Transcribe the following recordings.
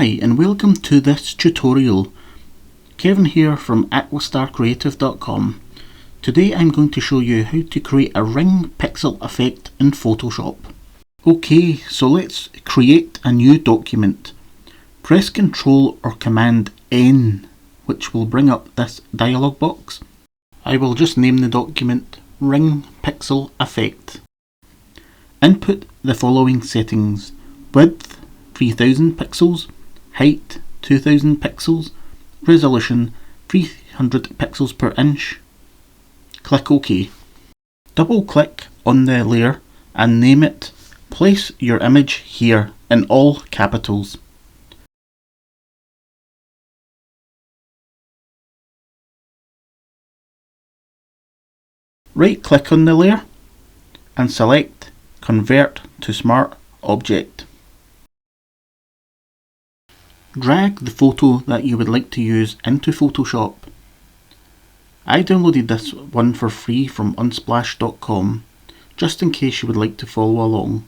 Hi and welcome to this tutorial. Kevin here from aquastarcreative.com. Today I'm going to show you how to create a ring pixel effect in Photoshop. Okay, so let's create a new document. Press Ctrl or Command N, which will bring up this dialog box. I will just name the document Ring Pixel Effect. Input the following settings: width 3000 pixels, height 2000 pixels, resolution 300 pixels per inch. Click OK. Double click on the layer and name it Place Your Image Here in all capitals. Right click on the layer and select Convert to Smart Object. Drag the photo that you would like to use into Photoshop. I downloaded this one for free from unsplash.com, just in case you would like to follow along.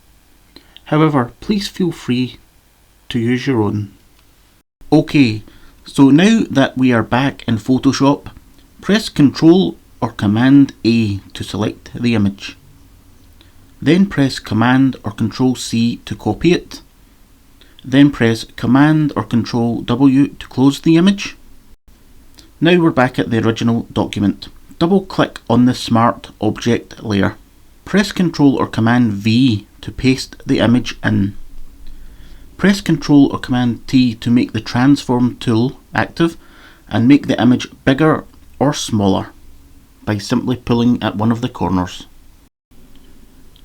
However, please feel free to use your own. Okay, so now that we are back in Photoshop, press Ctrl or Command A to select the image. Then press Command or Ctrl C to copy it. Then press Command or Ctrl W to close the image. Now we're back at the original document. Double click on the Smart Object layer. Press Ctrl or Command V to paste the image in. Press Ctrl or Command T to make the Transform tool active and make the image bigger or smaller by simply pulling at one of the corners.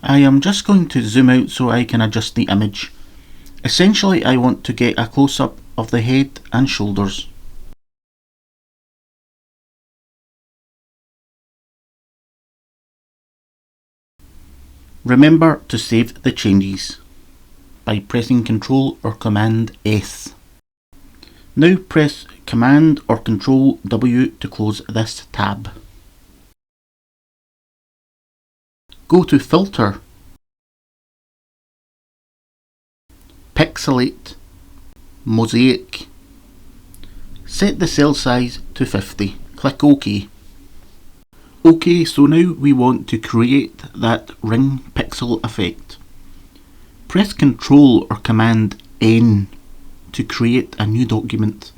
I am just going to zoom out so I can adjust the image. Essentially, I want to get a close-up of the head and shoulders. Remember to save the changes by pressing Ctrl or Command S. Now press Command or Ctrl W to close this tab. Go to Filter, Pixelate, Mosaic. Set the cell size to 50. Click OK. OK, so now we want to create that ring pixel effect. Press Ctrl or Command N to create a new document.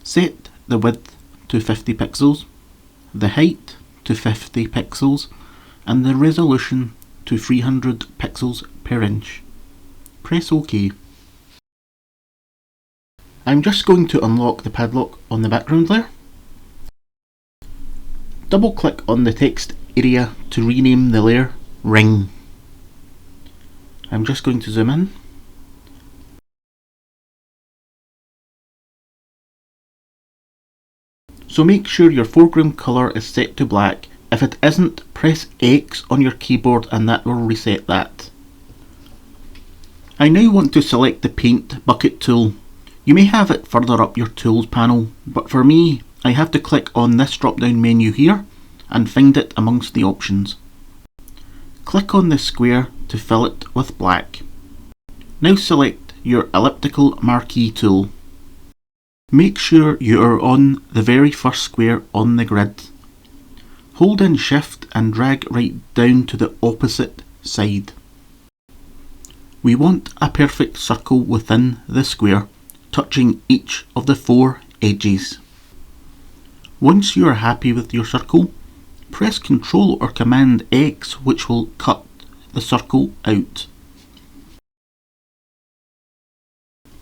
Set the width to 50 pixels, the height to 50 pixels, and the resolution to 300 pixels per inch. Press OK. I'm just going to unlock the padlock on the background layer. Double click on the text area to rename the layer Ring. I'm just going to zoom in. So make sure your foreground colour is set to black. If it isn't, press X on your keyboard and that will reset that. I now want to select the Paint Bucket tool. You may have it further up your Tools panel, but for me, I have to click on this drop down menu here and find it amongst the options. Click on the square to fill it with black. Now select your elliptical marquee tool. Make sure you are on the very first square on the grid. Hold in Shift and drag right down to the opposite side. We want a perfect circle within the square, touching each of the four edges. Once you are happy with your circle, press Ctrl or Command X, which will cut the circle out.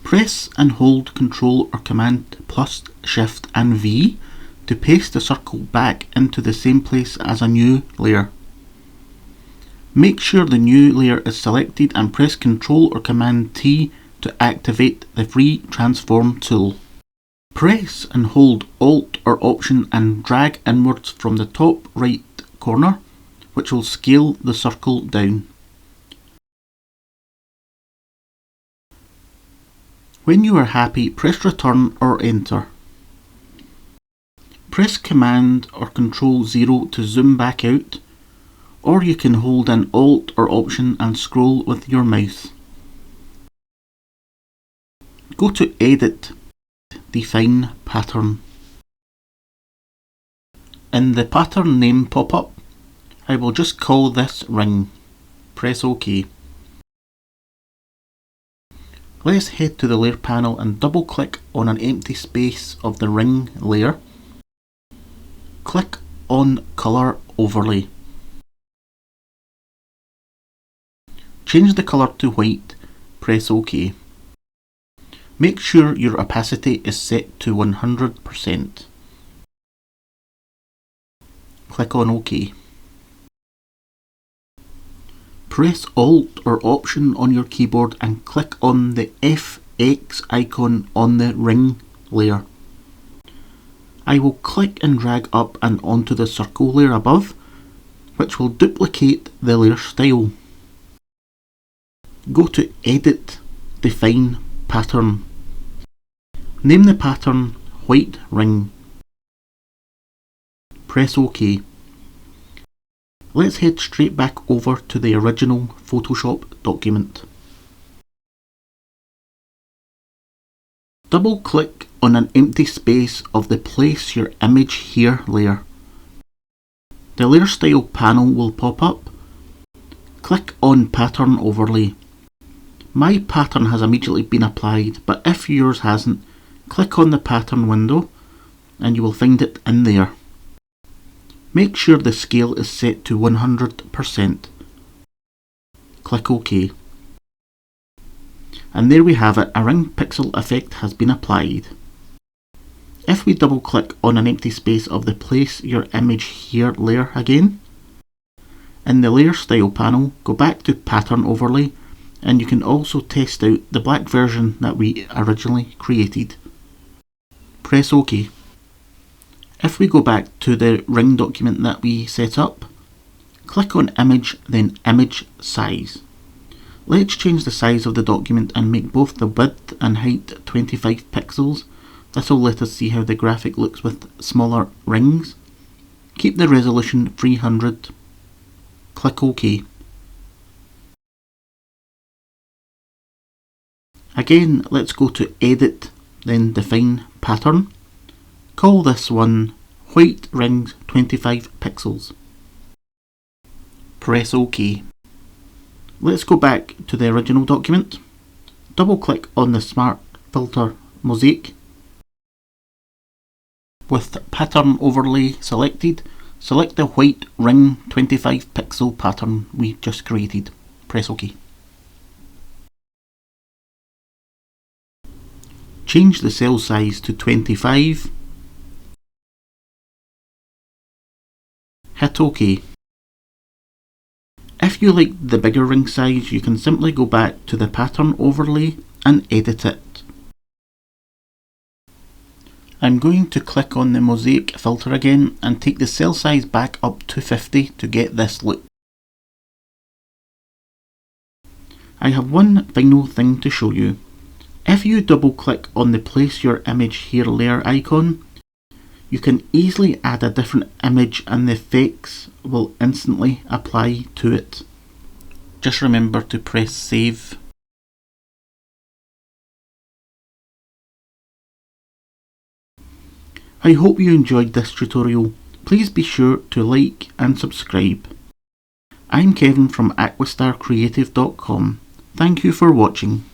Press and hold Ctrl or Command plus Shift and V to paste the circle back into the same place as a new layer. Make sure the new layer is selected and press Ctrl or Command T to activate the free Transform tool. Press and hold Alt or Option and drag inwards from the top right corner, which will scale the circle down. When you are happy, press Return or Enter. Press Command or Ctrl 0 to zoom back out, or you can hold an Alt or Option and scroll with your mouse. Go to Edit, Define Pattern. In the pattern name pop-up, I will just call this ring. Press OK. Let's head to the layer panel and double click on an empty space of the ring layer. Click on Color Overlay. Change the colour to white. Press OK. Make sure your opacity is set to 100%. Click on OK. Press Alt or Option on your keyboard and click on the FX icon on the ring layer. I will click and drag up and onto the circle layer above, which will duplicate the layer style. Go to Edit, Define Pattern. Name the pattern White Ring. Press OK. Let's head straight back over to the original Photoshop document. Double click on an empty space of the Place Your Image Here layer. The Layer Style panel will pop up. Click on Pattern Overlay. My pattern has immediately been applied, but if yours hasn't, click on the pattern window and you will find it in there. Make sure the scale is set to 100%. Click OK. And there we have it, a ring pixel effect has been applied. If we double click on an empty space of the Place Your Image Here layer again, in the Layer Style panel, go back to Pattern Overlay, and you can also test out the black version that we originally created. Press OK. If we go back to the ring document that we set up, click on Image, then Image Size. Let's change the size of the document and make both the width and height 25 pixels. This will let us see how the graphic looks with smaller rings. Keep the resolution 300. Click OK. Again, let's go to Edit, then Define Pattern. Call this one White Rings 25 Pixels. Press OK. Let's go back to the original document. Double click on the Smart Filter Mosaic. With Pattern Overlay selected, select the White Ring 25 Pixel pattern we just created. Press OK. Change the cell size to 25. Hit OK. If you like the bigger ring size, you can simply go back to the pattern overlay and edit it. I'm going to click on the mosaic filter again and take the cell size back up to 50 to get this look. I have one final thing to show you. If you double click on the Place Your Image Here layer icon, you can easily add a different image and the effects will instantly apply to it. Just remember to press save. I hope you enjoyed this tutorial. Please be sure to like and subscribe. I'm Kevin from aquastarcreative.com. Thank you for watching.